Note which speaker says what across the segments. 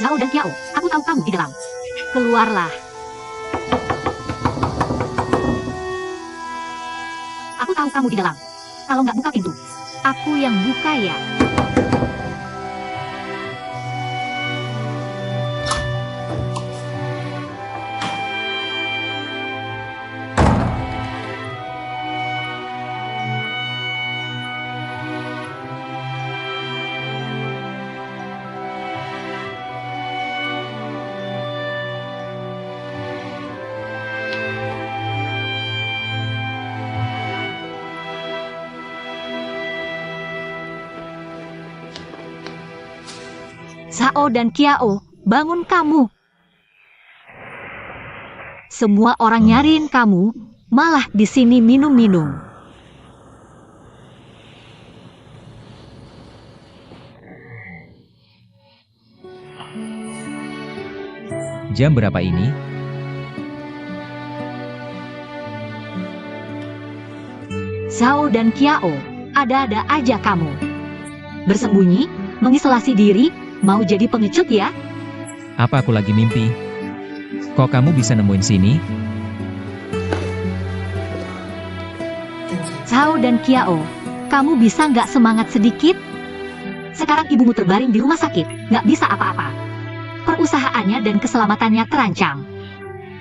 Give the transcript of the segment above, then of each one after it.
Speaker 1: Zhao dan Kiao, aku tahu kamu di dalam. Keluarlah. Aku tahu kamu di dalam. Kalau nggak buka pintu, aku yang buka ya. Zhao dan Kiao, bangun kamu. Semua orang nyariin kamu, malah di sini minum-minum.
Speaker 2: Jam berapa ini?
Speaker 1: Zhao dan Kiao, ada-ada aja kamu. Bersembunyi, mengisolasi diri, mau jadi pengecut ya?
Speaker 2: Apa aku lagi mimpi? Kok kamu bisa nemuin sini?
Speaker 1: Zhao dan Kiao, kamu bisa nggak semangat sedikit? Sekarang ibumu terbaring di rumah sakit, nggak bisa apa-apa. Perusahaannya dan keselamatannya terancam.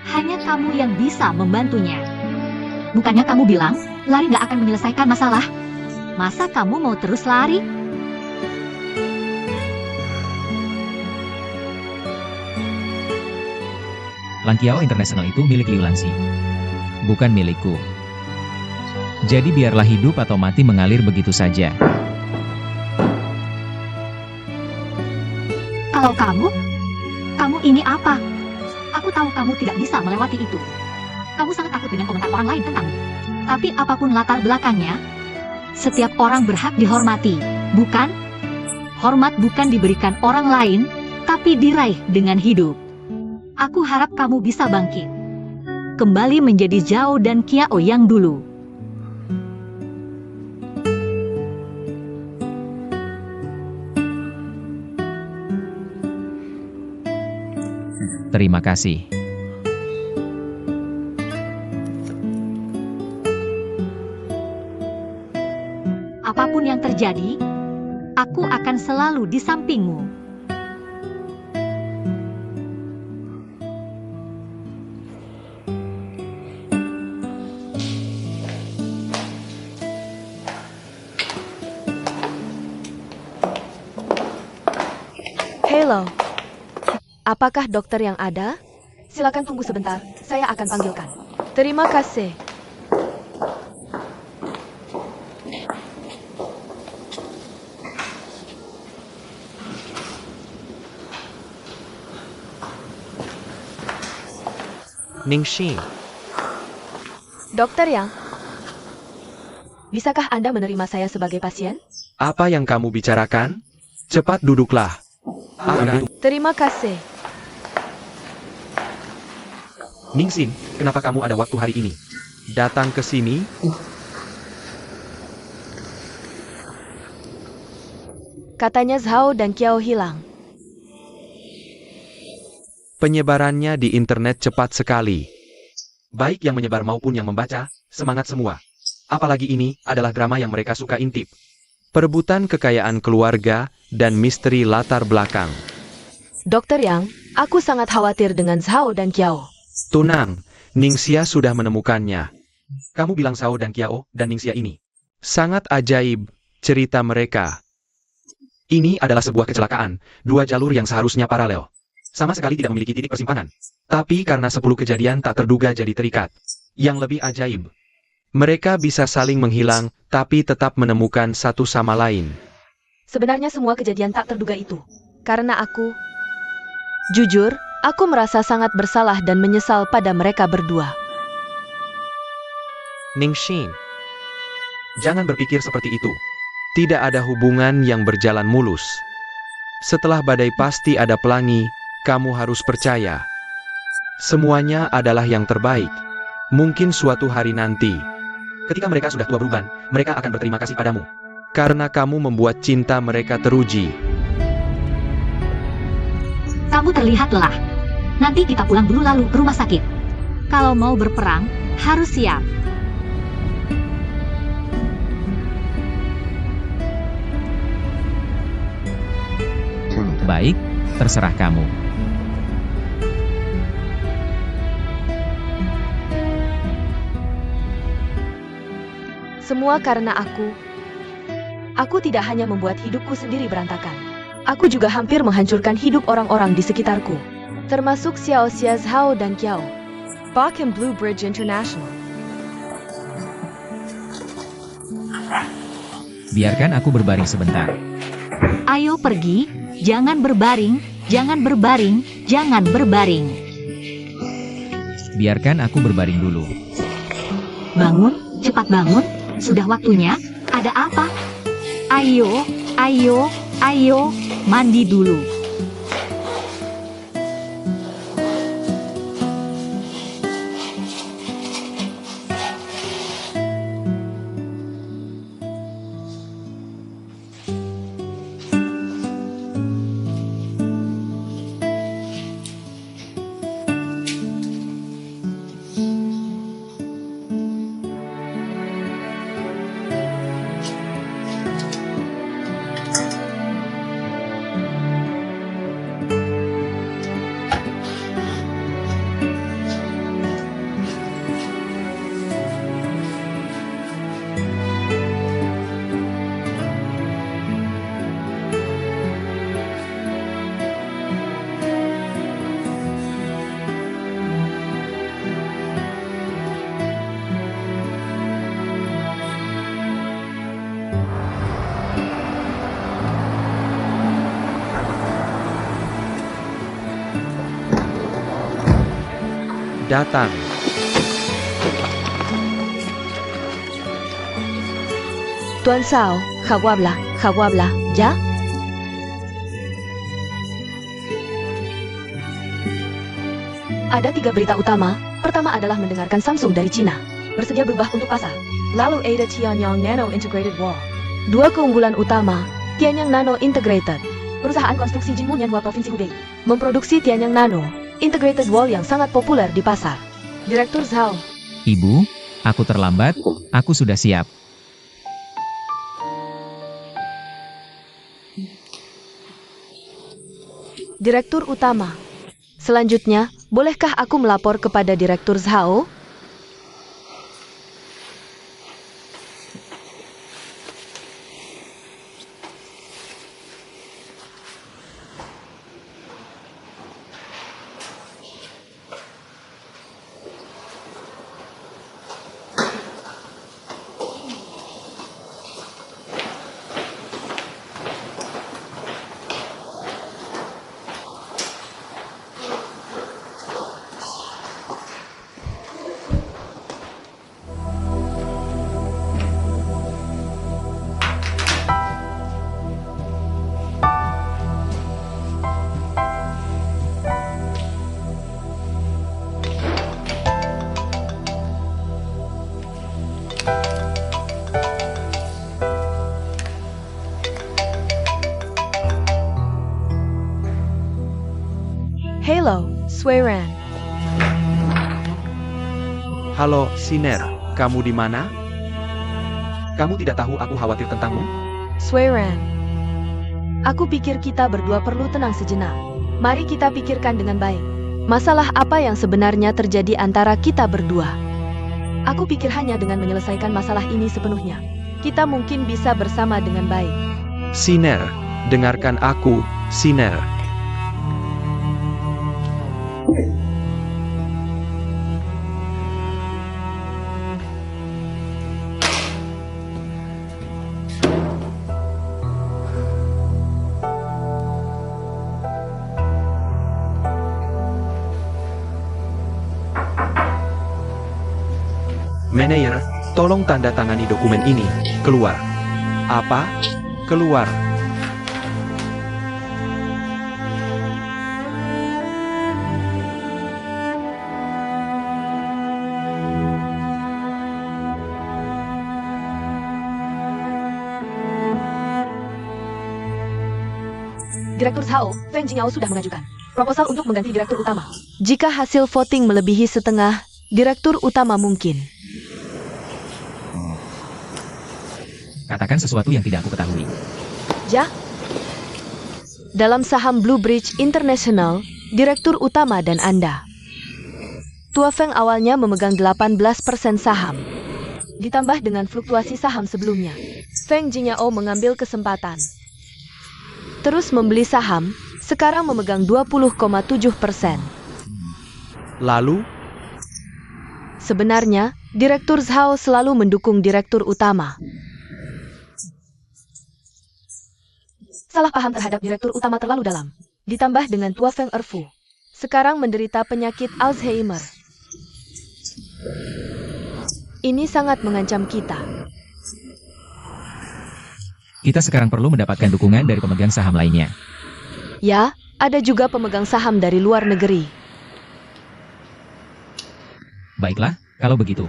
Speaker 1: Hanya kamu yang bisa membantunya. Bukannya kamu bilang, lari nggak akan menyelesaikan masalah? Masa kamu mau terus lari?
Speaker 2: Langkiao International itu milik Liu Lanxi, bukan milikku. Jadi biarlah hidup atau mati mengalir begitu saja.
Speaker 1: Kalau kamu ini apa? Aku tahu kamu tidak bisa melewati itu. Kamu sangat takut dengan komentar orang lain tentangmu. Tapi apapun latar belakangnya, setiap orang berhak dihormati, bukan? Hormat bukan diberikan orang lain, tapi diraih dengan hidup. Aku harap kamu bisa bangkit. Kembali menjadi Zhao dan Kiao yang dulu.
Speaker 2: Terima kasih.
Speaker 1: Apapun yang terjadi, aku akan selalu di sampingmu.
Speaker 3: Halo, apakah dokter yang ada? Silakan tunggu sebentar, saya akan panggilkan. Terima kasih.
Speaker 4: Ningxin,
Speaker 3: Dokter Yang, bisakah Anda menerima saya sebagai pasien?
Speaker 4: apa yang kamu bicarakan? Cepat duduklah.
Speaker 3: Terima kasih.
Speaker 4: Ningxin, kenapa kamu ada waktu hari ini? Datang ke sini?
Speaker 3: Katanya Zhao dan Kiao hilang.
Speaker 4: Penyebarannya di internet cepat sekali. Baik yang menyebar maupun yang membaca, semangat semua. Apalagi ini adalah drama yang mereka suka intip. Perebutan kekayaan keluarga dan misteri latar belakang.
Speaker 3: Dokter Yang, aku sangat khawatir dengan Zhao dan Kiao.
Speaker 4: Tunang, Ningxia sudah menemukannya. Kamu bilang Zhao dan Kiao dan Ningxia ini. Sangat ajaib cerita mereka. Ini adalah sebuah kecelakaan, dua jalur yang seharusnya paralel. Sama sekali tidak memiliki titik persimpangan. Tapi karena 10 kejadian tak terduga jadi terikat. Yang lebih ajaib, mereka bisa saling menghilang, tapi tetap menemukan satu sama lain.
Speaker 3: Sebenarnya semua kejadian tak terduga itu. Karena jujur, aku merasa sangat bersalah dan menyesal pada mereka berdua.
Speaker 4: Ningxin, jangan berpikir seperti itu. Tidak ada hubungan yang berjalan mulus. Setelah badai pasti ada pelangi, kamu harus percaya. Semuanya adalah yang terbaik. Mungkin suatu hari nanti, ketika mereka sudah tua beruban, mereka akan berterima kasih padamu. Karena kamu membuat cinta mereka teruji.
Speaker 1: Kamu terlihat lelah. Nanti kita pulang dulu lalu ke rumah sakit. Kalau mau berperang, harus siap.
Speaker 2: Baik, terserah kamu.
Speaker 3: Semua karena aku. Aku tidak hanya membuat hidupku sendiri berantakan. Aku juga hampir menghancurkan hidup orang-orang di sekitarku. Termasuk Xiao Xia Zhao dan Kiao. Bach and Blue Bridge International.
Speaker 2: Biarkan aku berbaring sebentar.
Speaker 1: Ayo pergi, jangan berbaring, jangan berbaring, jangan berbaring.
Speaker 2: Biarkan aku berbaring dulu.
Speaker 1: Bangun, cepat bangun, sudah waktunya. Ada apa? Ayo, ayo, ayo, mandi dulu.
Speaker 4: Datang.
Speaker 3: Tuan Sao, Hawabla, ya? Ada 3 berita utama. Pertama adalah mendengarkan Samsung dari Cina. Bersedia berubah untuk pasar. Lalu ada Tianyang Nano Integrated Wall. 2 keunggulan utama. Tianyang Nano Integrated. Perusahaan konstruksi Jinmu Yanhua Provinsi Hubei. Memproduksi Tianyang Nano Integrated Wall yang sangat populer di pasar. Direktur Zhao.
Speaker 2: Ibu, aku terlambat, aku sudah siap.
Speaker 3: Direktur utama. Selanjutnya, bolehkah aku melapor kepada Direktur Zhao? Halo, Sweran.
Speaker 4: Halo, Siner. Kamu di mana? Kamu tidak tahu aku khawatir tentangmu?
Speaker 3: Sweran. Aku pikir kita berdua perlu tenang sejenak. Mari kita pikirkan dengan baik. Masalah apa yang sebenarnya terjadi antara kita berdua? Aku pikir hanya dengan menyelesaikan masalah ini sepenuhnya, kita mungkin bisa bersama dengan baik.
Speaker 4: Siner, dengarkan aku, Siner. Manayer, tolong tanda tangani dokumen ini. Keluar. Apa? Keluar.
Speaker 3: Direktur Zhao, Feng Jingyao sudah mengajukan Proposal untuk mengganti direktur utama. Jika hasil voting melebihi setengah, direktur utama mungkin.
Speaker 2: Katakan sesuatu yang tidak aku ketahui.
Speaker 3: Ya? Dalam saham Blue Bridge International, direktur utama dan Anda. Tua Feng awalnya memegang 18% saham. Ditambah dengan fluktuasi saham sebelumnya. Feng Jinyao mengambil kesempatan. Terus membeli saham, sekarang memegang 20,7%.
Speaker 4: Lalu,
Speaker 3: Sebenarnya, Direktur Zhao selalu mendukung direktur utama. Salah paham terhadap direktur utama terlalu dalam. Ditambah dengan Tua Feng Erfu. Sekarang menderita penyakit Alzheimer. Ini sangat mengancam kita.
Speaker 2: Kita sekarang perlu mendapatkan dukungan dari pemegang saham lainnya.
Speaker 3: Ya, ada juga pemegang saham dari luar negeri.
Speaker 2: Baiklah, kalau begitu.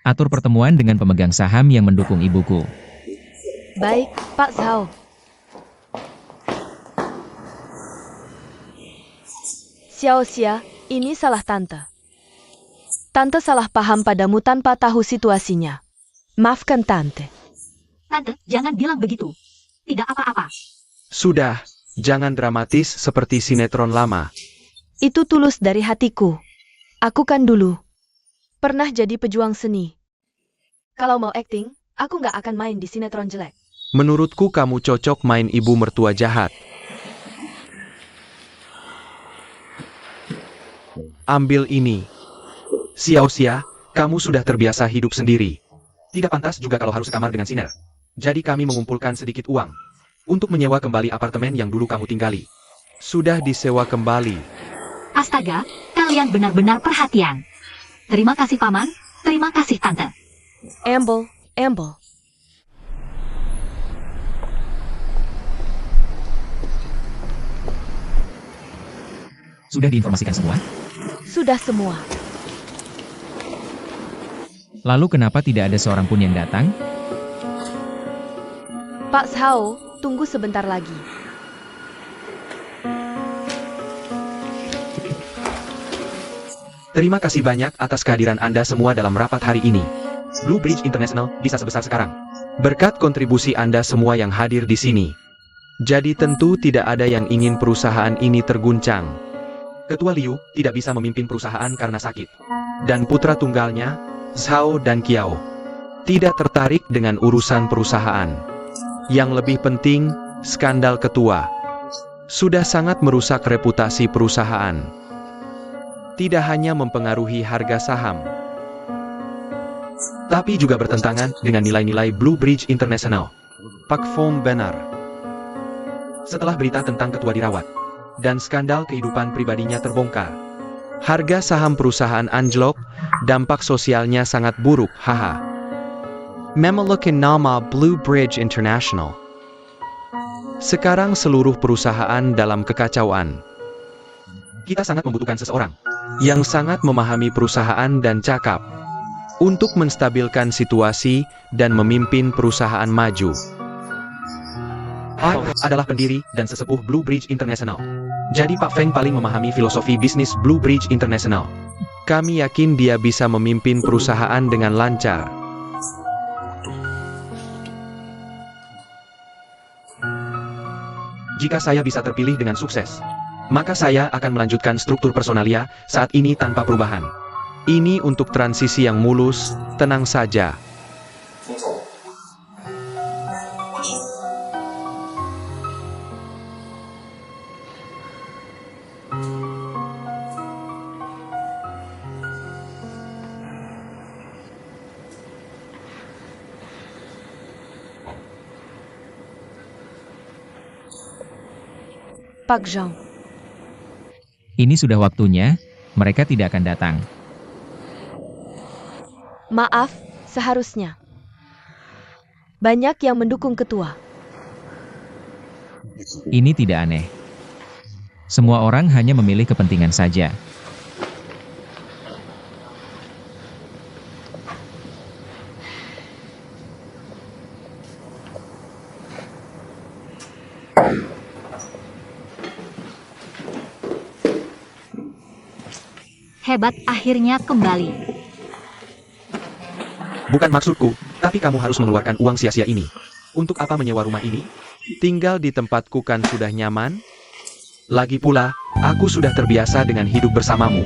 Speaker 2: Atur pertemuan dengan pemegang saham yang mendukung ibuku.
Speaker 3: Baik, Pak Zhao. Xiao Xia, ini salah Tante. Tante salah paham padamu tanpa tahu situasinya. Maafkan Tante.
Speaker 1: Tante, jangan bilang begitu. Tidak apa-apa.
Speaker 4: sudah, jangan dramatis seperti sinetron lama.
Speaker 3: Itu tulus dari hatiku. Aku kan dulu pernah jadi pejuang seni. Kalau mau acting, aku nggak akan main di sinetron jelek.
Speaker 4: Menurutku kamu cocok main ibu mertua jahat. Ambil ini. Xiao Xia, kamu sudah terbiasa hidup sendiri. Tidak pantas juga kalau harus sekamar dengan Siner. Jadi kami mengumpulkan sedikit uang untuk menyewa kembali apartemen yang dulu kamu tinggali. Sudah disewa kembali.
Speaker 1: Astaga, kalian benar-benar perhatian. Terima kasih Paman, terima kasih Tante.
Speaker 3: Amble.
Speaker 2: Sudah diinformasikan semua?
Speaker 3: Sudah semua.
Speaker 2: Lalu kenapa tidak ada seorang pun yang datang?
Speaker 3: Pak Zhao, tunggu sebentar lagi.
Speaker 4: Terima kasih banyak atas kehadiran Anda semua dalam rapat hari ini. Blue Bridge International bisa sebesar sekarang berkat kontribusi Anda semua yang hadir di sini. Jadi tentu tidak ada yang ingin perusahaan ini terguncang. Ketua Liu tidak bisa memimpin perusahaan karena sakit. Dan putra tunggalnya, Zhao dan Qiao, tidak tertarik dengan urusan perusahaan. Yang lebih penting, skandal ketua sudah sangat merusak reputasi perusahaan. Tidak hanya mempengaruhi harga saham, tapi juga bertentangan dengan nilai-nilai Blue Bridge International. Pak Fong benar. Setelah berita tentang ketua dirawat, dan skandal kehidupan pribadinya terbongkar, harga saham perusahaan anjlok, dampak sosialnya sangat buruk, haha. Memiliki nama Blue Bridge International. Sekarang seluruh perusahaan dalam kekacauan. Kita sangat membutuhkan seseorang yang sangat memahami perusahaan dan cakap untuk menstabilkan situasi dan memimpin perusahaan maju. Pak adalah pendiri dan sesepuh Blue Bridge International. Jadi Pak Feng paling memahami filosofi bisnis Blue Bridge International. Kami yakin dia bisa memimpin perusahaan dengan lancar. Jika saya bisa terpilih dengan sukses, maka saya akan melanjutkan struktur personalia saat ini tanpa perubahan. Ini untuk transisi yang mulus, tenang saja.
Speaker 3: Pak Zhang.
Speaker 2: Ini sudah waktunya, mereka tidak akan datang.
Speaker 3: Maaf, seharusnya. Banyak yang mendukung ketua.
Speaker 2: Ini tidak aneh. Semua orang hanya memilih kepentingan saja.
Speaker 1: hebat akhirnya kembali.
Speaker 4: Bukan maksudku, tapi kamu harus mengeluarkan uang sia-sia ini. Untuk apa menyewa rumah ini? Tinggal di tempatku kan sudah nyaman? Lagi pula, aku sudah terbiasa dengan hidup bersamamu.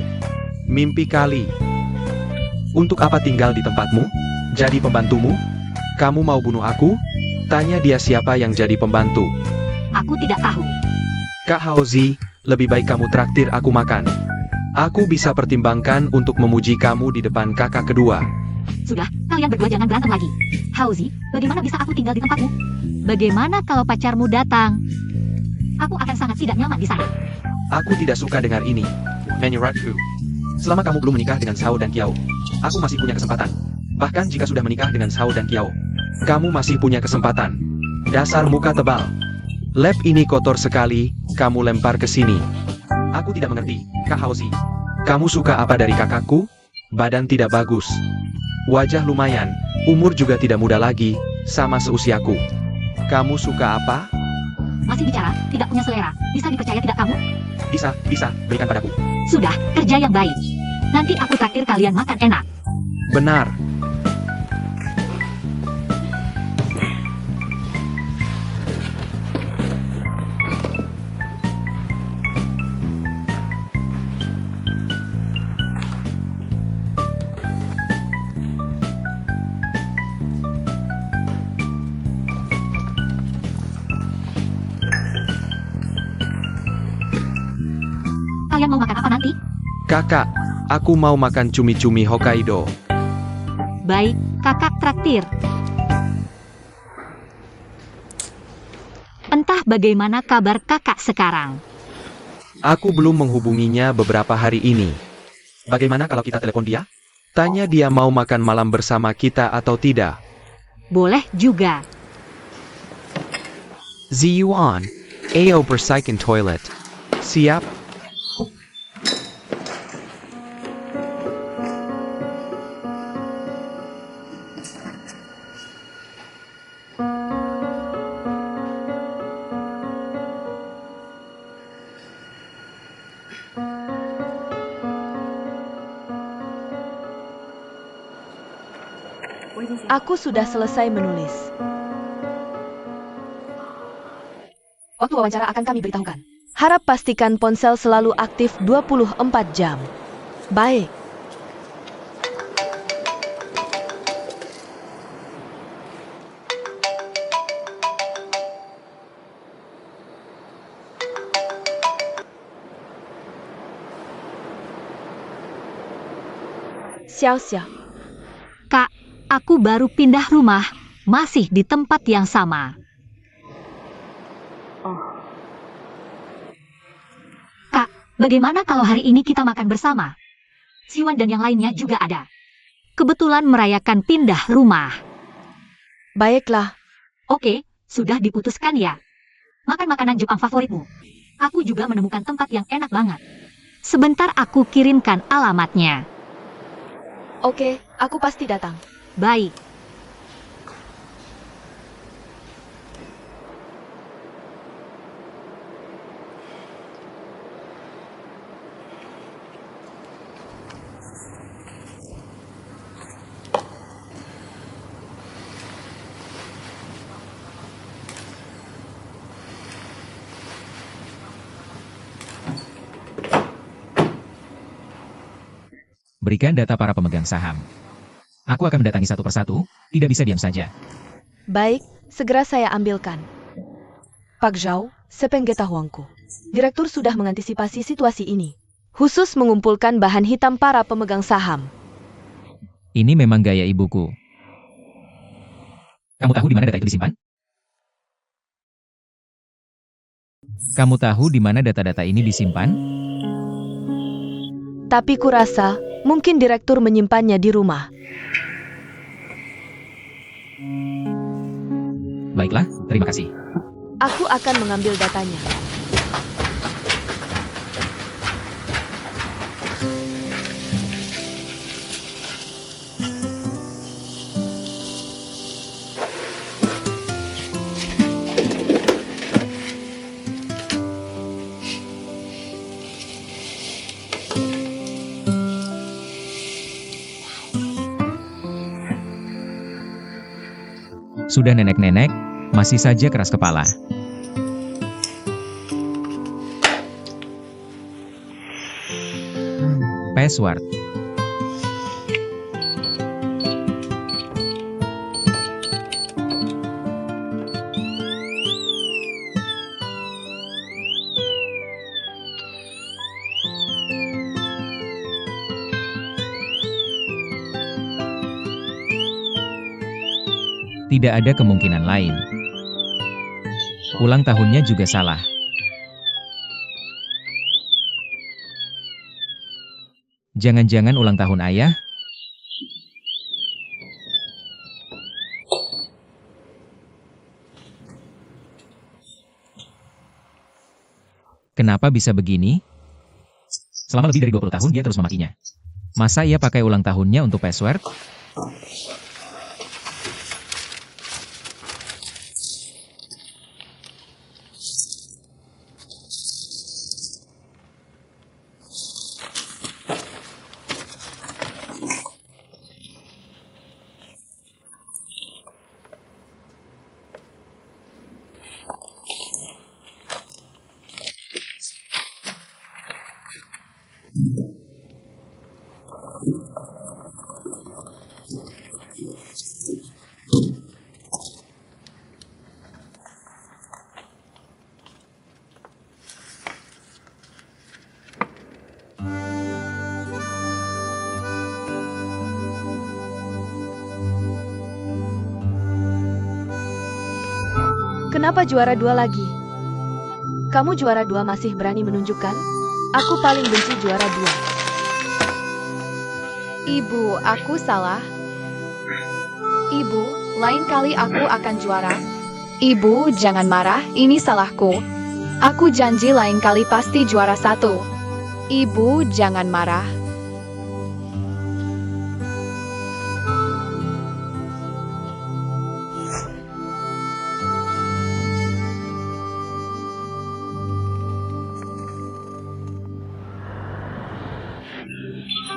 Speaker 4: Mimpi kali. Untuk apa tinggal di tempatmu? Jadi pembantumu? Kamu mau bunuh aku? Tanya dia siapa yang jadi pembantu.
Speaker 1: Aku tidak tahu.
Speaker 4: Kak Haozi, lebih baik kamu traktir aku makan. Aku bisa pertimbangkan untuk memuji kamu di depan kakak kedua.
Speaker 1: Sudah, kalian berdua jangan berantem lagi. Hauzi, bagaimana bisa aku tinggal di tempatmu? Bagaimana kalau pacarmu datang? Aku akan sangat tidak nyaman di sana.
Speaker 4: Aku tidak suka dengar ini. Menyuratku. Selama kamu belum menikah dengan Sao dan Kiao, aku masih punya kesempatan. Bahkan jika sudah menikah dengan Sao dan Kiao, kamu masih punya kesempatan. Dasar muka tebal. Lab ini kotor sekali, kamu lempar ke sini. Aku tidak mengerti, Kak Haozi. Kamu suka apa dari kakakku? Badan tidak bagus. Wajah lumayan, umur juga tidak muda lagi, sama seusiaku. Kamu suka apa?
Speaker 1: Masih bicara, tidak punya selera. Bisa dipercaya tidak kamu?
Speaker 4: Bisa, berikan padaku.
Speaker 1: Sudah, kerja yang baik. Nanti aku traktir kalian makan enak.
Speaker 4: Benar.
Speaker 1: Kalian mau makan apa nanti?
Speaker 4: Kakak, aku mau makan cumi-cumi Hokkaido.
Speaker 1: Baik, kakak traktir. Entah bagaimana kabar kakak sekarang.
Speaker 4: Aku belum menghubunginya beberapa hari ini. Bagaimana kalau kita telepon dia? Tanya dia mau makan malam bersama kita atau tidak.
Speaker 1: Boleh juga.
Speaker 4: Ziyuan, AO Persaikin Toilet. Siap?
Speaker 3: Aku sudah selesai menulis.
Speaker 1: Waktu wawancara akan kami beritahukan.
Speaker 3: Harap pastikan ponsel selalu aktif 24 jam. Baik. Xiao.
Speaker 1: Kak, aku baru pindah rumah, masih di tempat yang sama. Kak, bagaimana kalau hari ini kita makan bersama? Siwan dan yang lainnya juga ada. Kebetulan merayakan pindah rumah.
Speaker 3: Baiklah.
Speaker 1: Oke, sudah diputuskan ya. Makan makanan Jepang favoritmu. Aku juga menemukan tempat yang enak banget. Sebentar aku kirimkan alamatnya.
Speaker 3: Oke, aku pasti datang.
Speaker 1: Baik.
Speaker 2: Berikan data para pemegang saham. Aku akan mendatangi satu persatu, tidak bisa diam saja.
Speaker 3: Baik, segera saya ambilkan. Pak Zhao, sepengetahuanku, Direktur sudah mengantisipasi situasi ini. Khusus mengumpulkan bahan hitam para pemegang saham.
Speaker 2: Ini memang gaya ibuku. Kamu tahu di mana data itu disimpan? Kamu tahu di mana data-data ini disimpan?
Speaker 3: Tapi kurasa, mungkin Direktur menyimpannya di rumah.
Speaker 2: Baiklah, terima kasih.
Speaker 3: Aku akan mengambil datanya.
Speaker 2: Sudah nenek-nenek, masih saja keras kepala. Password. Tidak ada kemungkinan lain. Ulang tahunnya juga salah. Jangan-jangan ulang tahun ayah? Kenapa bisa begini? Selama lebih dari 20 tahun dia terus memakinya. Masa ia pakai ulang tahunnya untuk password?
Speaker 3: Kenapa juara 2 lagi? Kamu juara 2 masih berani menunjukkan? Aku paling benci juara 2.
Speaker 5: Ibu, aku salah. Ibu, lain kali aku akan juara. Ibu, jangan marah, ini salahku. Aku janji lain kali pasti juara 1. Ibu, jangan marah.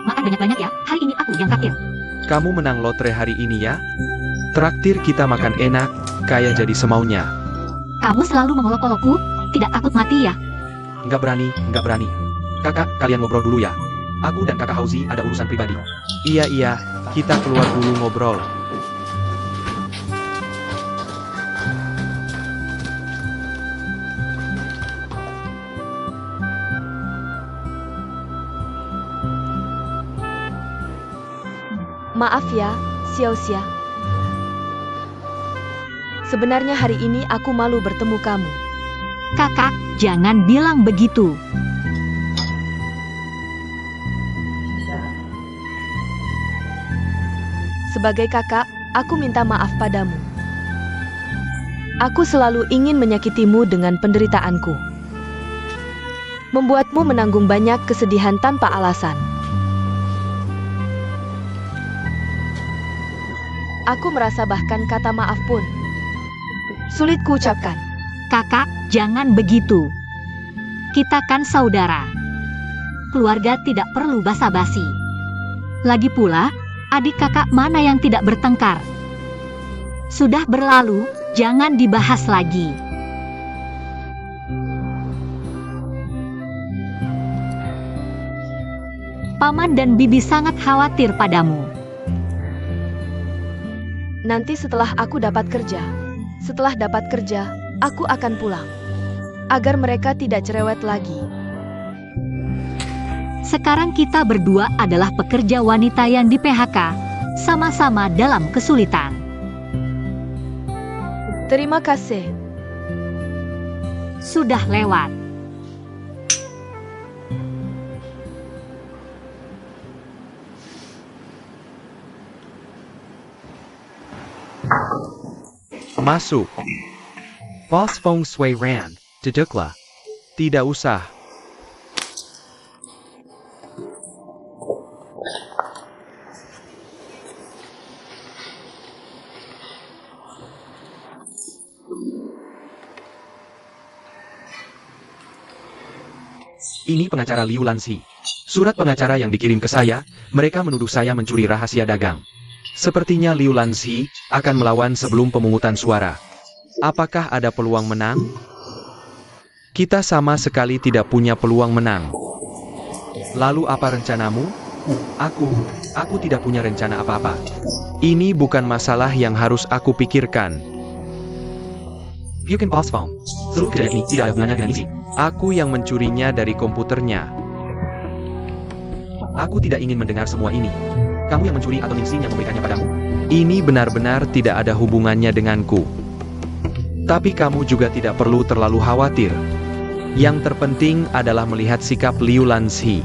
Speaker 1: Makan banyak-banyak ya, hari ini aku yang traktir.
Speaker 4: Kamu menang lotre hari ini ya? Traktir kita makan enak, kaya jadi semaunya.
Speaker 1: Kamu selalu mengolok-olokku, tidak takut mati ya?
Speaker 4: Nggak berani, nggak berani. Kakak, kalian ngobrol dulu ya. Aku dan kakak Hauzi ada urusan pribadi. Iya, kita keluar dulu ngobrol.
Speaker 3: Maaf ya, Xiaoxia. Sebenarnya hari ini aku malu bertemu kamu.
Speaker 1: Kakak, jangan bilang begitu.
Speaker 3: Sebagai kakak, aku minta maaf padamu. Aku selalu ingin menyakitimu dengan penderitaanku. Membuatmu menanggung banyak kesedihan tanpa alasan. Aku merasa bahkan kata maaf pun sulit kuucapkan.
Speaker 1: Kakak, jangan begitu. Kita kan saudara. Keluarga tidak perlu basa-basi. Lagi pula, adik kakak mana yang tidak bertengkar? Sudah berlalu, jangan dibahas lagi. Paman dan bibi sangat khawatir padamu.
Speaker 3: Nanti setelah aku dapat kerja, aku akan pulang. Agar mereka tidak cerewet lagi.
Speaker 1: Sekarang kita berdua adalah pekerja wanita yang di PHK, sama-sama dalam kesulitan.
Speaker 3: Terima kasih.
Speaker 1: Sudah lewat.
Speaker 4: Masuk. Boss Feng Shui Ran, duduklah. Tidak usah. Ini pengacara Liu Lanxi. Surat pengacara yang dikirim ke saya, mereka menuduh saya mencuri rahasia dagang. Sepertinya Liu Lanzi akan melawan sebelum pemungutan suara. Apakah ada peluang menang? Kita sama sekali tidak punya peluang menang. Lalu apa rencanamu? Aku tidak punya rencana apa-apa. Ini bukan masalah yang harus aku pikirkan. You can pause phone. Seluruh kejadian ini tidak ada hubungannya dengan misi. Aku yang mencurinya dari komputernya. Aku tidak ingin mendengar semua ini. Kamu yang mencuri atau Ning Xin yang memberikannya padamu? Ini benar-benar tidak ada hubungannya denganku. Tapi kamu juga tidak perlu terlalu khawatir. Yang terpenting adalah melihat sikap Liu Lanzi.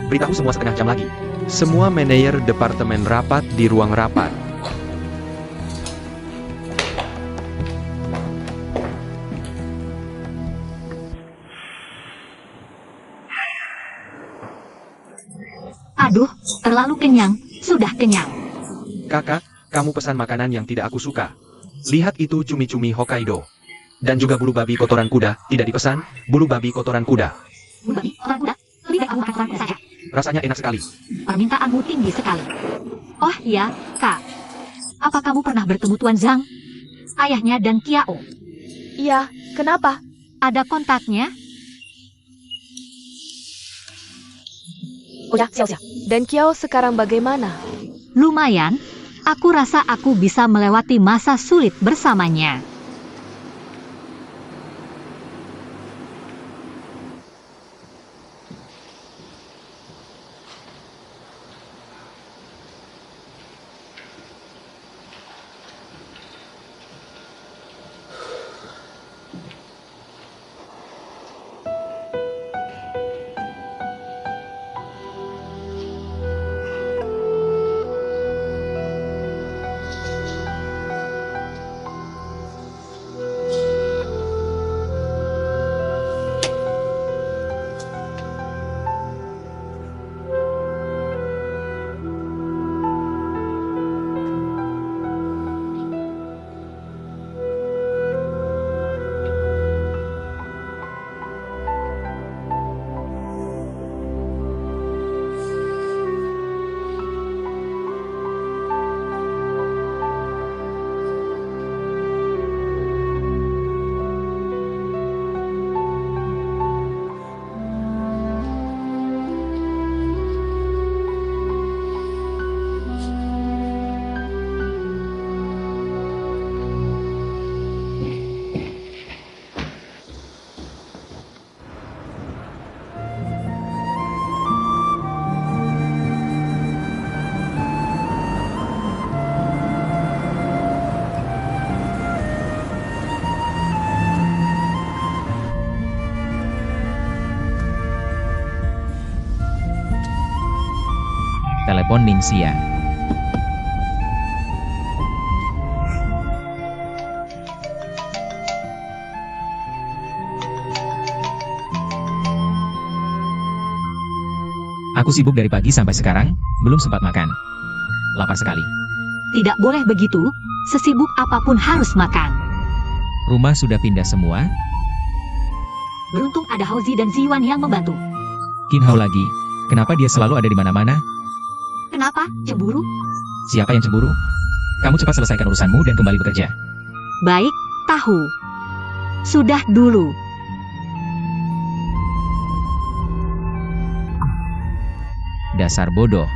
Speaker 4: Beritahu semua setengah jam lagi. Semua manajer departemen rapat di ruang rapat.
Speaker 1: Aduh, terlalu kenyang. Sudah kenyang.
Speaker 4: Kakak, kamu pesan makanan yang tidak aku suka. Lihat itu cumi-cumi Hokkaido. Dan juga bulu babi kotoran kuda, tidak dipesan, bulu babi kotoran kuda.
Speaker 1: Bulu babi, kotoran kuda. Lebih baik kamu makan kotoran kuda saja.
Speaker 4: Rasanya enak sekali.
Speaker 1: Permintaanmu tinggi sekali. Oh ya, Kak. Apa kamu pernah bertemu Tuan Zhang? Ayahnya dan Kiao.
Speaker 3: Iya, kenapa?
Speaker 1: Ada kontaknya?
Speaker 3: Oh ya, Xiao. Dan Kiao sekarang bagaimana?
Speaker 1: Lumayan. Aku rasa aku bisa melewati masa sulit bersamanya.
Speaker 2: Telepon Ning Xia. Aku sibuk dari pagi sampai sekarang, belum sempat makan. Lapar sekali.
Speaker 1: Tidak boleh begitu. Sesibuk apapun harus makan.
Speaker 2: Rumah sudah pindah semua.
Speaker 1: Beruntung ada Hauzi dan Ziwan yang membantu.
Speaker 2: Qin Hao lagi. Kenapa dia selalu ada di mana-mana?
Speaker 1: Kenapa? Cemburu?
Speaker 2: Siapa yang cemburu? Kamu cepat selesaikan urusanmu dan kembali bekerja.
Speaker 1: Baik, tahu. Sudah dulu.
Speaker 2: Dasar bodoh.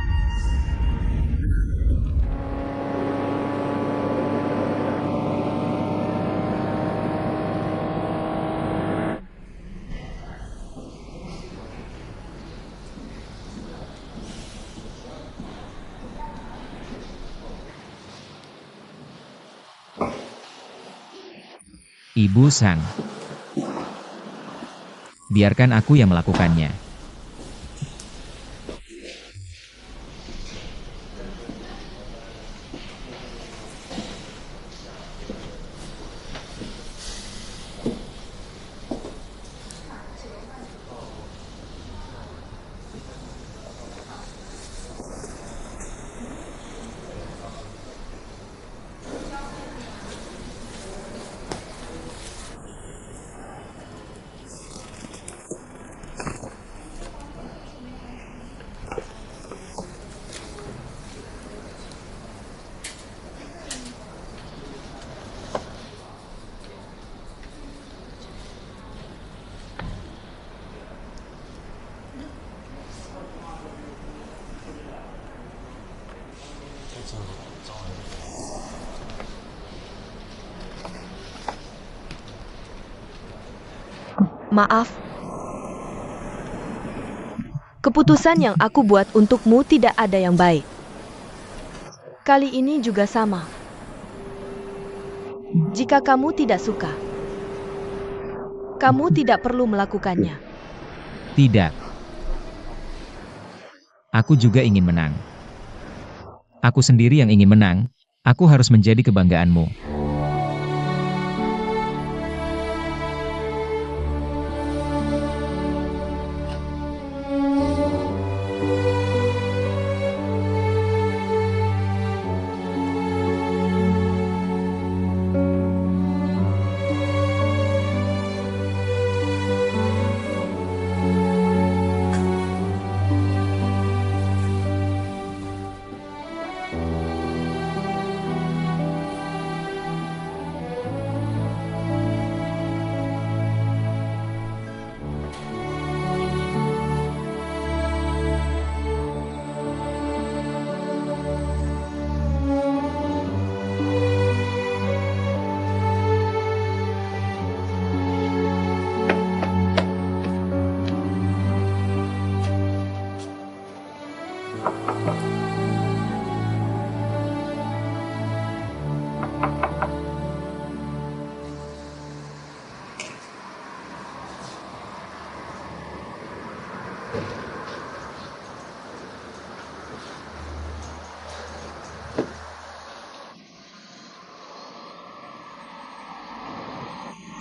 Speaker 2: Ibu Sang. Biarkan aku yang melakukannya.
Speaker 3: Maaf. Keputusan yang aku buat untukmu tidak ada yang baik. Kali ini juga sama. Jika kamu tidak suka, kamu tidak perlu melakukannya.
Speaker 2: Tidak. Aku juga ingin menang. Aku sendiri yang ingin menang. Aku harus menjadi kebanggaanmu.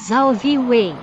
Speaker 1: Zhao Ziwei.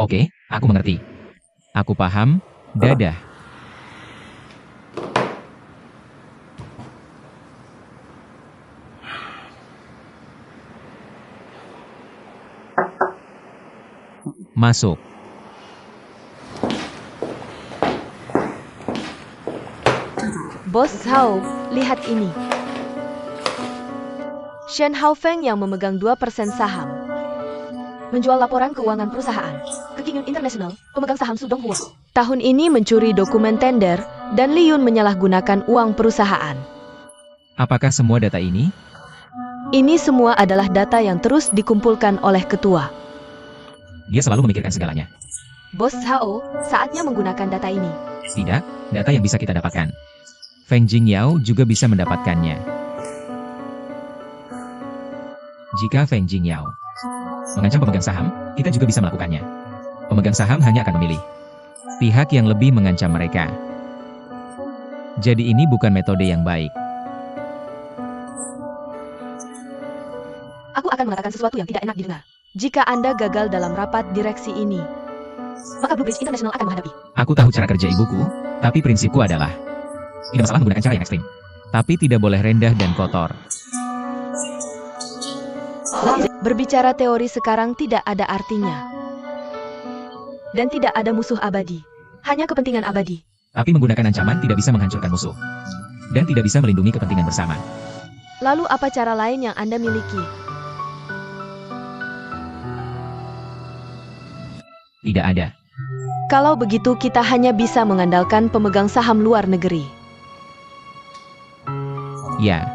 Speaker 2: Oke, aku mengerti. Aku paham. Dadah. Masuk.
Speaker 3: Bos Zhao, lihat ini. Shen Haofeng yang memegang 2% saham menjual laporan keuangan perusahaan ke King Yun International, pemegang saham Sudong Hua. Tahun ini mencuri dokumen tender dan Li Yun menyalahgunakan uang perusahaan.
Speaker 2: Apakah semua data ini?
Speaker 3: Ini semua adalah data yang terus dikumpulkan oleh ketua.
Speaker 2: Dia selalu memikirkan segalanya.
Speaker 3: Bos Zhao, saatnya menggunakan data ini.
Speaker 2: Tidak, data yang bisa kita dapatkan. Feng Jingyao juga bisa mendapatkannya. Jika Feng Jingyao mengancam pemegang saham, kita juga bisa melakukannya. Pemegang saham hanya akan memilih pihak yang lebih mengancam mereka. Jadi ini bukan metode yang baik.
Speaker 3: Aku akan mengatakan sesuatu yang tidak enak didengar. Jika Anda gagal dalam rapat direksi ini, maka Blue Bridge International akan menghadapi.
Speaker 2: Aku tahu cara kerja ibuku, tapi prinsipku adalah tidak masalah menggunakan cara yang ekstrim. Tapi tidak boleh rendah dan kotor.
Speaker 3: Berbicara teori sekarang tidak ada artinya. Dan tidak ada musuh abadi. Hanya kepentingan abadi.
Speaker 2: Tapi menggunakan ancaman tidak bisa menghancurkan musuh. Dan tidak bisa melindungi kepentingan bersama.
Speaker 3: Lalu apa cara lain yang Anda miliki?
Speaker 2: Tidak ada.
Speaker 3: Kalau begitu kita hanya bisa mengandalkan pemegang saham luar negeri.
Speaker 2: Ya.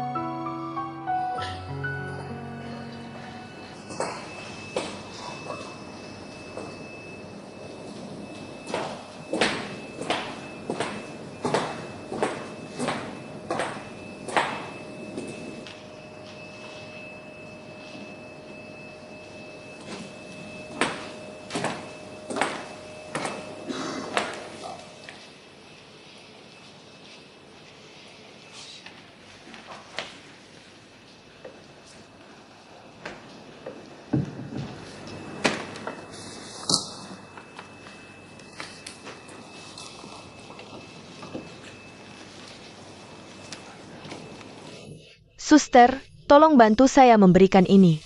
Speaker 3: Suster, tolong bantu saya memberikan ini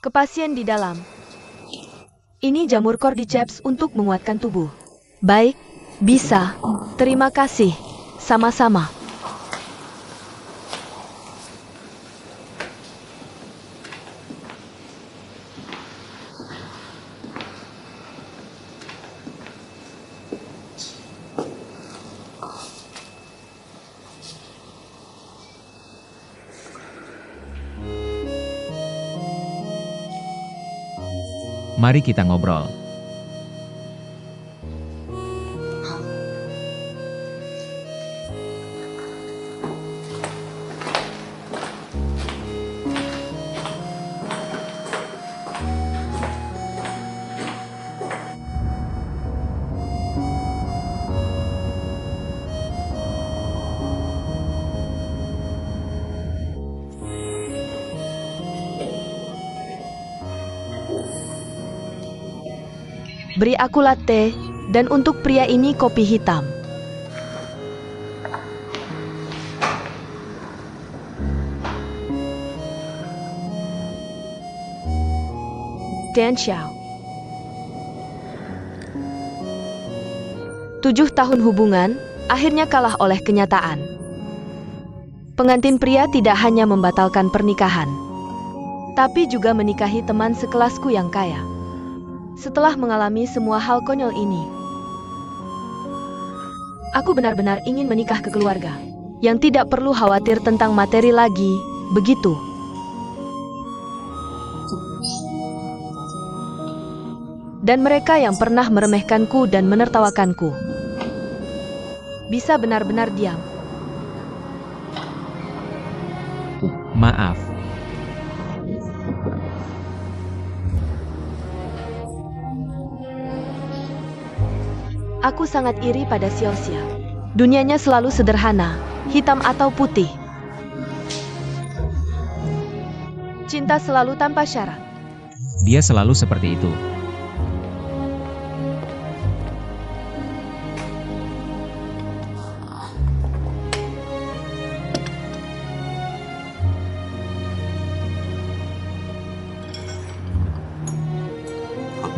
Speaker 3: ke pasien di dalam. Ini jamur cordyceps untuk menguatkan tubuh. Baik, bisa. Terima kasih. Sama-sama.
Speaker 2: Mari kita ngobrol.
Speaker 3: Beri aku latte, dan untuk pria ini kopi hitam. Dan Xiao. 7 tahun hubungan, akhirnya kalah oleh kenyataan. Pengantin pria tidak hanya membatalkan pernikahan, tapi juga menikahi teman sekelasku yang kaya. Setelah mengalami semua hal konyol ini, aku benar-benar ingin menikah ke keluarga yang tidak perlu khawatir tentang materi lagi, begitu. Dan mereka yang pernah meremehkanku dan menertawakanku bisa benar-benar diam.
Speaker 2: Maaf.
Speaker 3: Aku sangat iri pada Xiaoxia. Dunianya selalu sederhana, hitam atau putih. Cinta selalu tanpa syarat.
Speaker 2: Dia selalu seperti itu.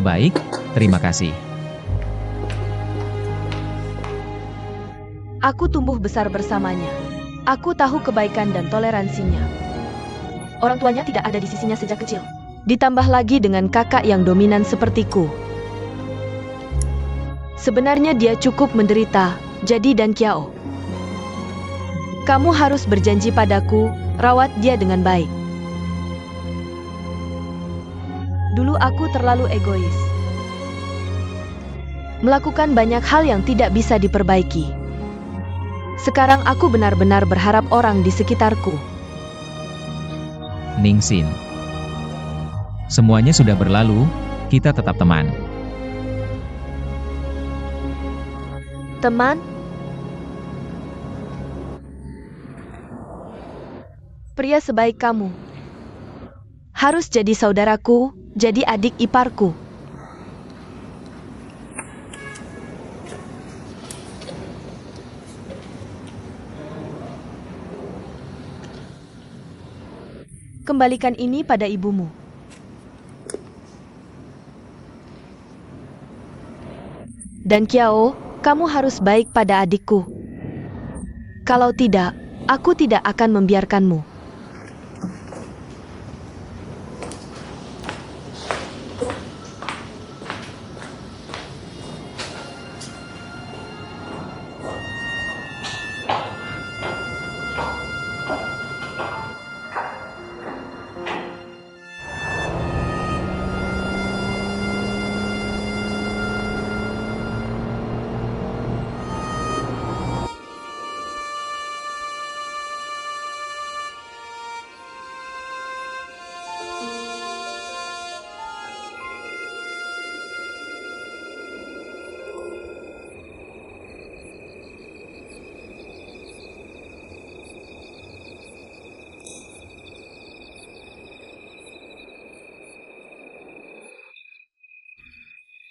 Speaker 2: Baik, terima kasih.
Speaker 3: Aku tumbuh besar bersamanya. Aku tahu kebaikan dan toleransinya. Orang tuanya tidak ada di sisinya sejak kecil. Ditambah lagi dengan kakak yang dominan sepertiku. Sebenarnya dia cukup menderita, jadi dan Kiao. Kamu harus berjanji padaku, rawat dia dengan baik. Dulu aku terlalu egois. Melakukan banyak hal yang tidak bisa diperbaiki. Sekarang aku benar-benar berharap orang di sekitarku.
Speaker 2: Ningsin. Semuanya sudah berlalu, kita tetap teman.
Speaker 3: Teman? Pria sebaik kamu harus jadi saudaraku, jadi adik iparku. Kembalikan ini pada ibumu. Dan Kiao, kamu harus baik pada adikku. Kalau tidak, aku tidak akan membiarkanmu.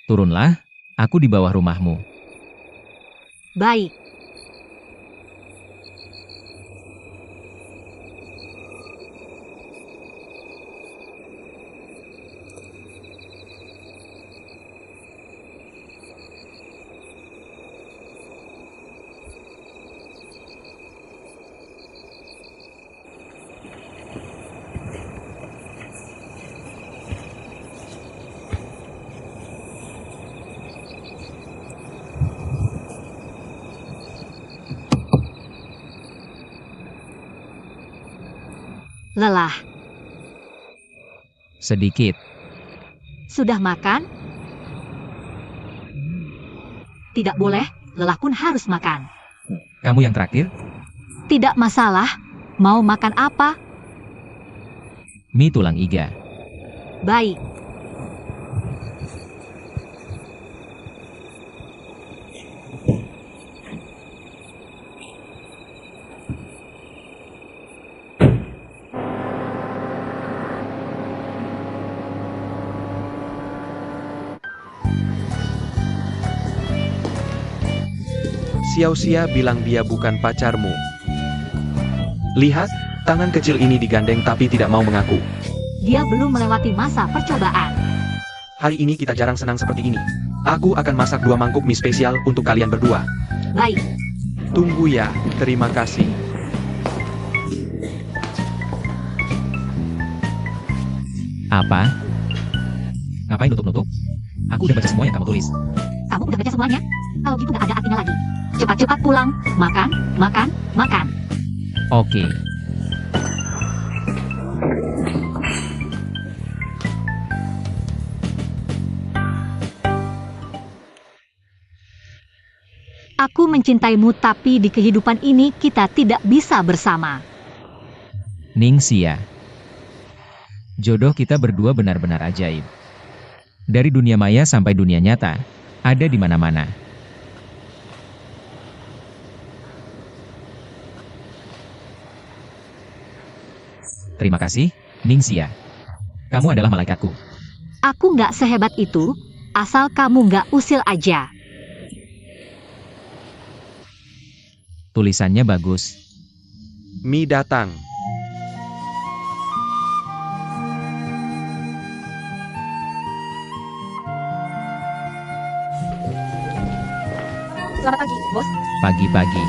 Speaker 2: Turunlah, aku di bawah rumahmu.
Speaker 1: Baik. Lelah.
Speaker 2: Sedikit.
Speaker 1: Sudah makan? Tidak boleh, lelah pun harus makan.
Speaker 2: Kamu yang terakhir?
Speaker 1: Tidak masalah. Mau makan apa?
Speaker 2: Mie tulang iga.
Speaker 1: Baik.
Speaker 4: Xiao Xia bilang dia bukan pacarmu. Lihat, tangan kecil ini digandeng tapi tidak mau mengaku.
Speaker 1: Dia belum melewati masa percobaan.
Speaker 4: Hari ini kita jarang senang seperti ini. Aku akan masak 2 mangkuk mie spesial untuk kalian berdua.
Speaker 1: Baik.
Speaker 4: Tunggu ya, terima kasih.
Speaker 2: Apa? Ngapain nutup-nutup? Aku udah baca semua yang kamu tulis.
Speaker 1: Kamu udah baca semuanya? Kalau gitu nggak ada artinya lagi. Cepat-cepat pulang. Makan, makan, makan.
Speaker 2: Oke.
Speaker 1: Aku mencintaimu tapi di kehidupan ini kita tidak bisa bersama.
Speaker 2: Ning Xia. Jodoh kita berdua benar-benar ajaib. Dari dunia maya sampai dunia nyata, ada di mana-mana. Terima kasih, Ning Xia. Kamu adalah malaikatku.
Speaker 1: Aku nggak sehebat itu, asal kamu nggak usil aja.
Speaker 2: Tulisannya bagus.
Speaker 4: Mie datang.
Speaker 3: Selamat pagi, bos.
Speaker 2: Pagi-pagi.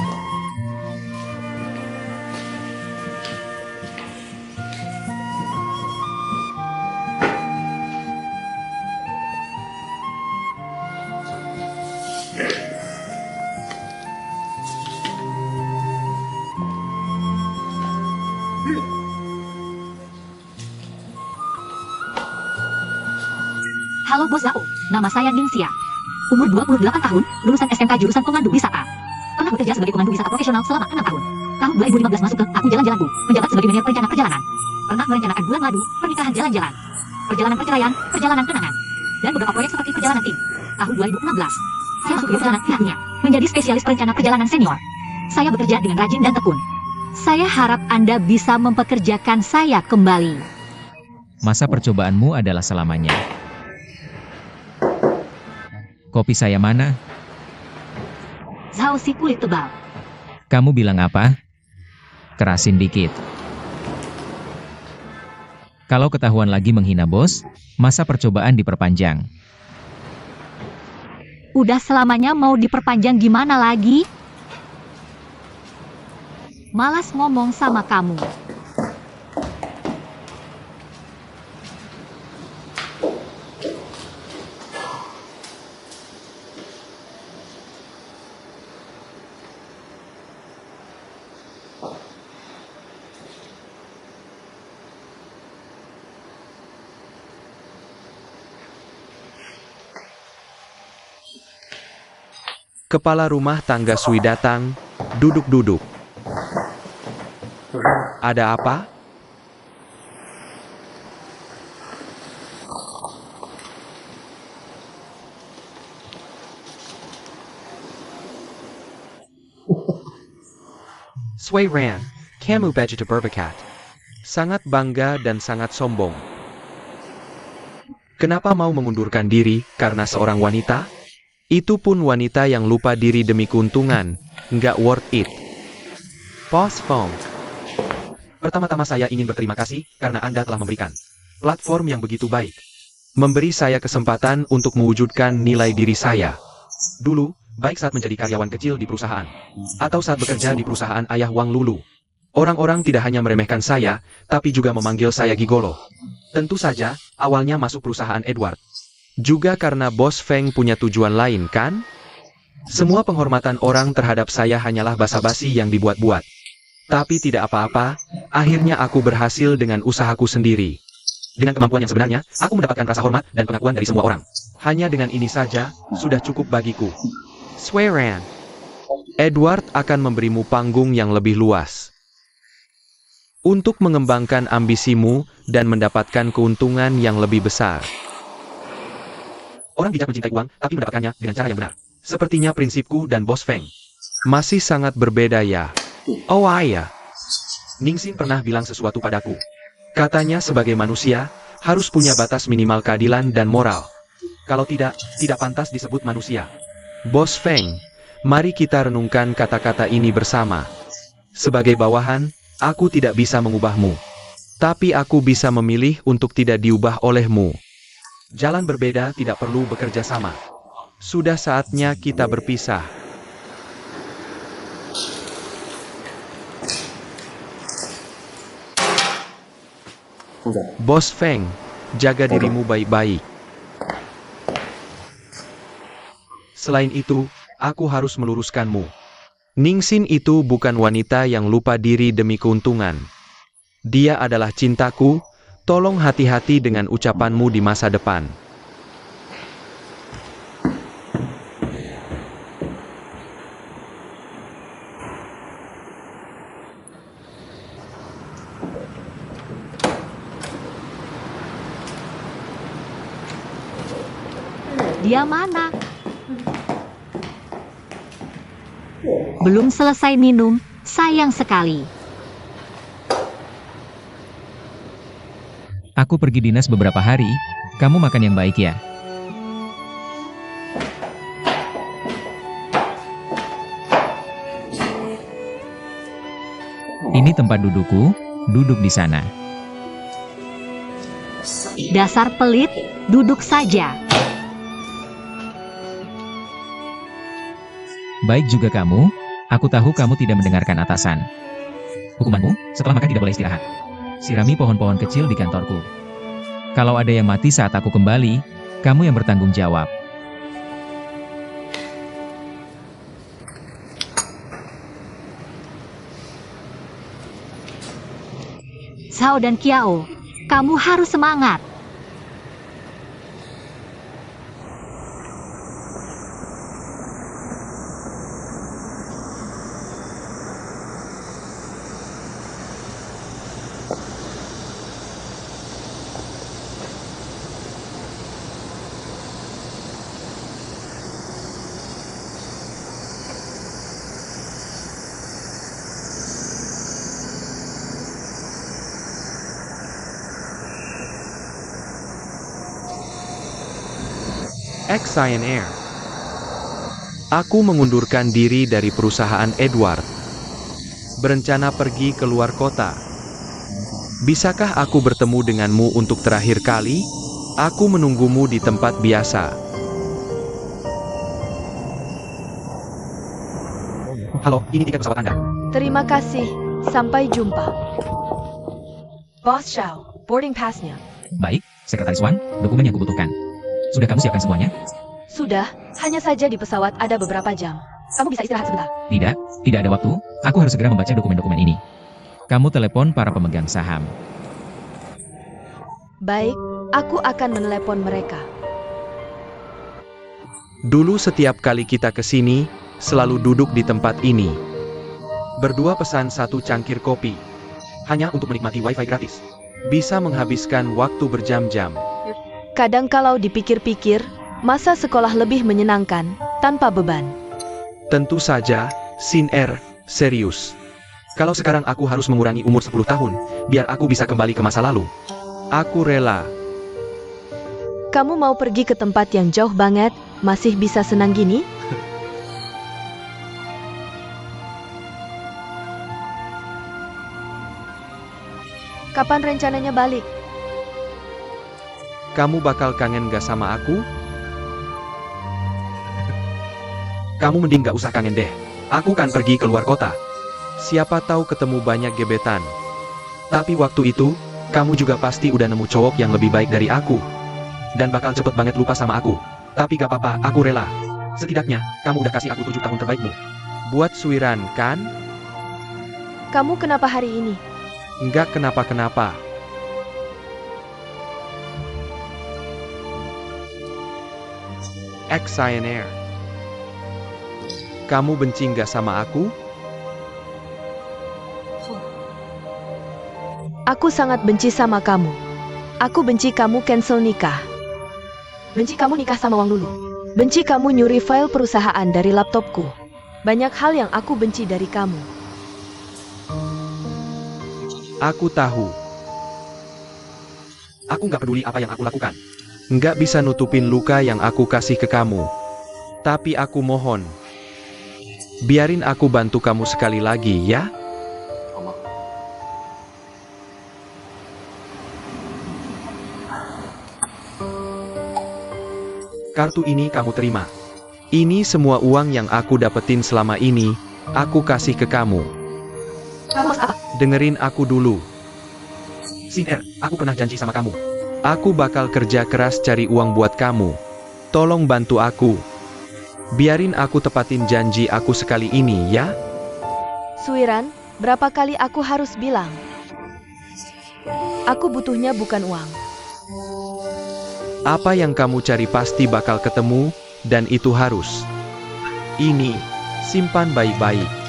Speaker 1: Halo Bos Zhao, nama saya Ning Xia. Umur 28 tahun, lulusan SMK jurusan Pemandu Wisata. Pernah bekerja sebagai pemandu wisata profesional selama 6 tahun. Tahun 2015 masuk ke Aku Jalan-Jalan Bu, menjabat sebagai manajer perencana perjalanan. Pernah merencanakan bulan madu, pernikahan jalan-jalan, perjalanan perceraian, perjalanan kenangan, dan beberapa proyek seperti perjalanan tim. Tahun 2016, saya masuk ke perjalanan pihaknya, menjadi spesialis perencana perjalanan senior. Saya bekerja dengan rajin dan tekun. Saya harap Anda bisa mempekerjakan saya kembali.
Speaker 2: masa percobaanmu adalah selamanya. Kopi saya mana?
Speaker 1: Zhao si kulit tebal.
Speaker 2: Kamu bilang apa? Kerasin dikit. Kalau ketahuan lagi menghina bos, masa percobaan diperpanjang.
Speaker 1: Udah selamanya mau diperpanjang gimana lagi? Malas ngomong sama kamu.
Speaker 4: Kepala rumah tangga Sui datang, duduk-duduk. Ada apa? Sui Ran, kamu begitu berbakat. Sangat bangga dan sangat sombong. Kenapa mau mengundurkan diri karena seorang wanita? Itu pun wanita yang lupa diri demi keuntungan, nggak worth it. Boss Feng. Pertama-tama saya ingin berterima kasih karena Anda telah memberikan platform yang begitu baik. Memberi saya kesempatan untuk mewujudkan nilai diri saya. Dulu, baik saat menjadi karyawan kecil di perusahaan, atau saat bekerja di perusahaan ayah Wang Lulu. Orang-orang tidak hanya meremehkan saya, tapi juga memanggil saya gigolo. Tentu saja, awalnya masuk perusahaan Edward. Juga karena Bos Feng punya tujuan lain, kan? Semua penghormatan orang terhadap saya hanyalah basa-basi yang dibuat-buat. Tapi tidak apa-apa, akhirnya aku berhasil dengan usahaku sendiri. Dengan kemampuan yang sebenarnya, aku mendapatkan rasa hormat dan pengakuan dari semua orang. Hanya dengan ini saja, sudah cukup bagiku. Sui Ran. Edward akan memberimu panggung yang lebih luas. Untuk mengembangkan ambisimu dan mendapatkan keuntungan yang lebih besar. Orang bijak mencintai uang, tapi mendapatkannya dengan cara yang benar. Sepertinya prinsipku dan Bos Feng masih sangat berbeda ya. Oh ayah. Ningsin pernah bilang sesuatu padaku. Katanya sebagai manusia, harus punya batas minimal keadilan dan moral. Kalau tidak, tidak pantas disebut manusia. Bos Feng, mari kita renungkan kata-kata ini bersama. Sebagai bawahan, aku tidak bisa mengubahmu. Tapi aku bisa memilih untuk tidak diubah olehmu. Jalan berbeda tidak perlu bekerja sama. Sudah saatnya kita berpisah. Bos Feng, jaga dirimu baik-baik. Selain itu, aku harus meluruskanmu. Ningsin itu bukan wanita yang lupa diri demi keuntungan. Dia adalah cintaku. Tolong hati-hati dengan ucapanmu di masa depan.
Speaker 1: Dia mana? Belum selesai minum, sayang sekali.
Speaker 2: Aku pergi dinas beberapa hari, kamu makan yang baik ya. Ini tempat dudukku, duduk di sana.
Speaker 1: Dasar pelit, duduk saja.
Speaker 2: Baik juga kamu, aku tahu kamu tidak mendengarkan atasan. Hukumanmu, setelah makan tidak boleh istirahat. Sirami pohon-pohon kecil di kantorku. Kalau ada yang mati saat aku kembali, kamu yang bertanggung jawab.
Speaker 1: Zhao dan Kiao, kamu harus semangat.
Speaker 4: X-Cyan Air. Aku mengundurkan diri dari perusahaan Edward. Berencana pergi ke luar kota. Bisakah aku bertemu denganmu untuk terakhir kali? Aku menunggumu di tempat biasa. Halo, ini tiket pesawat Anda.
Speaker 3: Terima kasih. Sampai jumpa. Boss Xiao, boarding pass-nya.
Speaker 2: Baik, Sekretaris Wang, dokumen yang kubutuhkan. Sudah kamu siapkan semuanya?
Speaker 3: Sudah, hanya saja di pesawat ada beberapa jam. Kamu bisa istirahat sebentar.
Speaker 2: Tidak ada waktu. Aku harus segera membaca dokumen-dokumen ini. Kamu telepon para pemegang saham.
Speaker 3: Baik, aku akan menelepon mereka.
Speaker 4: Dulu setiap kali kita ke sini, selalu duduk di tempat ini. Berdua pesan 1 cangkir kopi. Hanya untuk menikmati wifi gratis. Bisa menghabiskan waktu berjam-jam.
Speaker 3: Kadang kalau dipikir-pikir, masa sekolah lebih menyenangkan, tanpa beban.
Speaker 4: Tentu saja, Sin Er, serius. Kalau sekarang aku harus mengurangi umur 10 tahun, biar aku bisa kembali ke masa lalu. Aku rela.
Speaker 3: Kamu mau pergi ke tempat yang jauh banget, masih bisa senang gini? Kapan rencananya balik?
Speaker 4: Kamu bakal kangen gak sama aku? Kamu mending gak usah kangen deh. Aku kan pergi ke luar kota. Siapa tahu ketemu banyak gebetan. Tapi waktu itu, kamu juga pasti udah nemu cowok yang lebih baik dari aku. Dan bakal cepet banget lupa sama aku. Tapi gak apa-apa, aku rela. Setidaknya, kamu udah kasih aku 7 tahun terbaikmu. Buat Suiran, kan?
Speaker 3: Kamu kenapa hari ini?
Speaker 4: Nggak kenapa-kenapa. X-Cyan Air. Kamu benci nggak sama aku?
Speaker 3: Aku sangat benci sama kamu. Aku benci kamu cancel nikah. Benci kamu nikah sama Wang dulu. Benci kamu nyuri file perusahaan dari laptopku. Banyak hal yang aku benci dari kamu.
Speaker 4: Aku tahu. Aku nggak peduli apa yang aku lakukan. Nggak bisa nutupin luka yang aku kasih ke kamu. Tapi aku mohon. Biarin aku bantu kamu sekali lagi, ya? Kartu ini kamu terima. Ini semua uang yang aku dapetin selama ini, aku kasih ke kamu.
Speaker 3: Kamu apa?
Speaker 4: Dengerin aku dulu. Sin Er, aku pernah janji sama kamu. Aku bakal kerja keras cari uang buat kamu. Tolong bantu aku. Biarin aku tepatin janji aku sekali ini, ya?
Speaker 3: Suiran, berapa kali aku harus bilang? Aku butuhnya bukan uang.
Speaker 4: Apa yang kamu cari pasti bakal ketemu, dan itu harus. Ini, simpan baik-baik.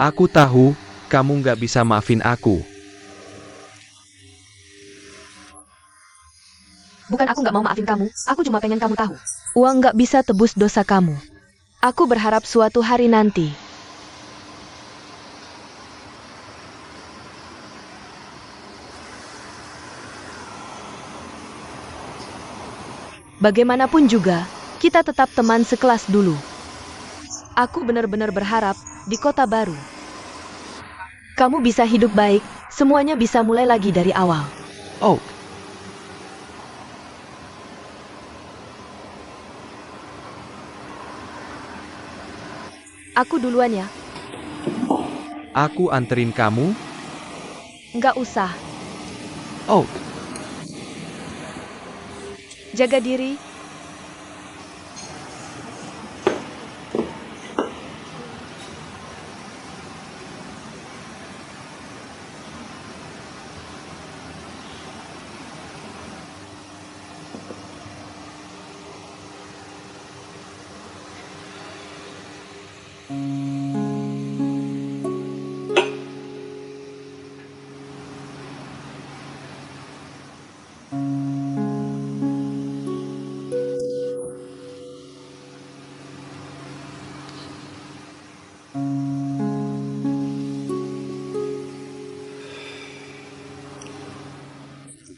Speaker 4: Aku tahu, kamu nggak bisa maafin aku.
Speaker 3: Bukan aku nggak mau maafin kamu, aku cuma pengen kamu tahu. Uang nggak bisa tebus dosa kamu. Aku berharap suatu hari nanti. Bagaimanapun juga, kita tetap teman sekelas dulu. Aku benar-benar berharap, di kota baru, kamu bisa hidup baik, semuanya bisa mulai lagi dari awal.
Speaker 4: Oh,
Speaker 3: Aku duluan ya.
Speaker 4: aku anterin kamu?
Speaker 3: Nggak usah.
Speaker 4: Oh,
Speaker 3: Jaga diri.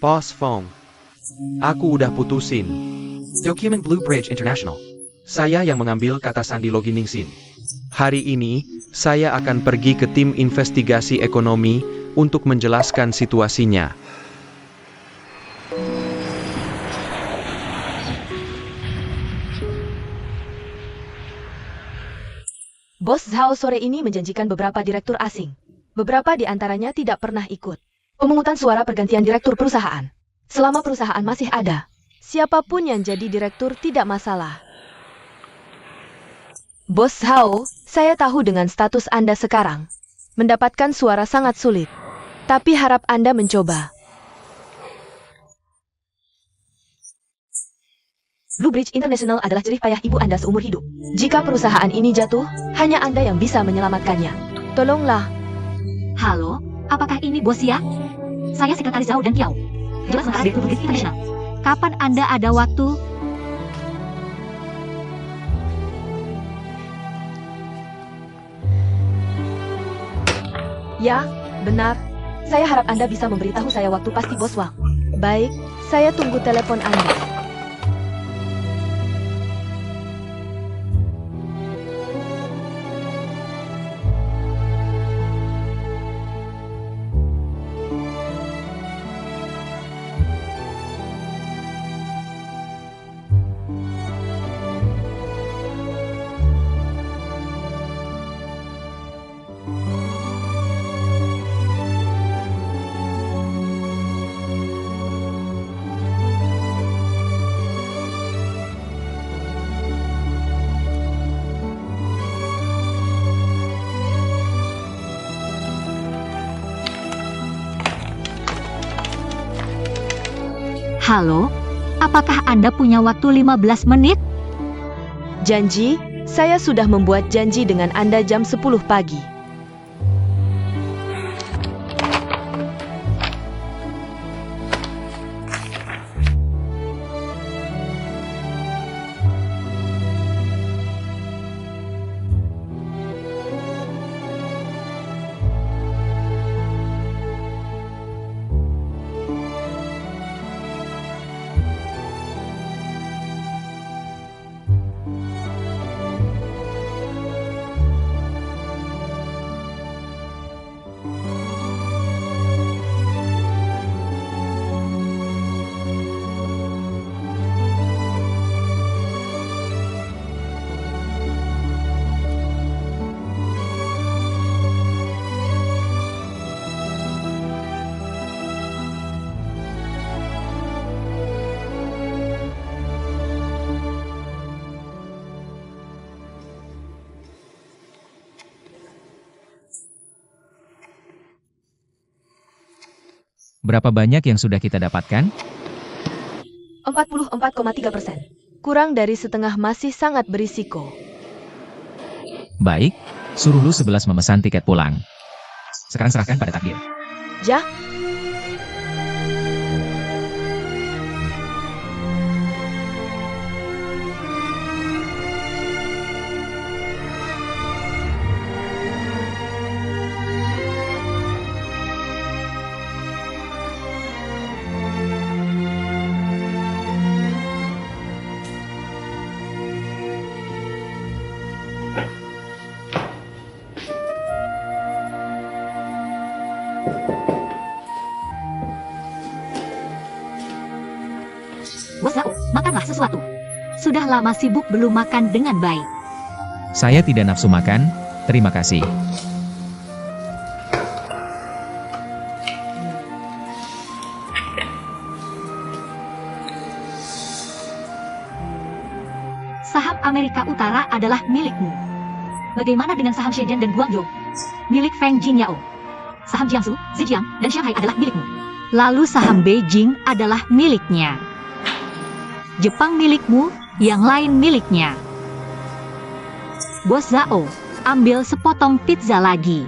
Speaker 4: Boss Fong. Aku udah putusin. Document Blue Bridge International. Saya yang mengambil kata sandi Logi Ningsin. Hari ini, saya akan pergi ke tim investigasi ekonomi untuk menjelaskan situasinya.
Speaker 3: Bos Zhao sore ini menjanjikan beberapa direktur asing. Beberapa di antaranya tidak pernah ikut pemungutan suara pergantian direktur perusahaan. Selama perusahaan masih ada, siapapun yang jadi direktur tidak masalah. Bos Zhao, saya tahu dengan status Anda sekarang. Mendapatkan suara sangat sulit. Tapi harap Anda mencoba. Blue Bridge International adalah jerih payah ibu Anda seumur hidup. Jika perusahaan ini jatuh, hanya Anda yang bisa menyelamatkannya. Tolonglah.
Speaker 1: Halo, apakah ini bos ya? Saya sekretaris Zhao dan Kiao. Jelas sementara Direktur Blue Bridge International. Kapan Anda ada waktu?
Speaker 3: Ya, benar. Saya harap Anda bisa memberitahu saya waktu pasti Bos Wang. Baik, saya tunggu telepon Anda.
Speaker 1: Halo, apakah Anda punya waktu 15 menit?
Speaker 3: Janji, saya sudah membuat janji dengan Anda jam 10 pagi.
Speaker 2: Berapa banyak yang sudah kita dapatkan?
Speaker 3: 44,3%. Kurang dari setengah masih sangat berisiko.
Speaker 2: Baik, suruh Lu 11 memesan tiket pulang. Sekarang serahkan pada takdir.
Speaker 3: Ya,
Speaker 1: Bos Zhao, makanlah sesuatu. Sudah lama sibuk belum makan dengan baik.
Speaker 2: Saya tidak nafsu makan, terima kasih.
Speaker 1: Saham Amerika Utara adalah milikmu. Bagaimana dengan saham Shenzhen dan Guangzhou? Milik Feng Jingyao. Saham Jiangsu, Zhejiang, dan Shanghai adalah milikmu. Lalu saham Beijing adalah miliknya. Jepang milikmu, yang lain miliknya. Bos Zhao, ambil sepotong pizza lagi.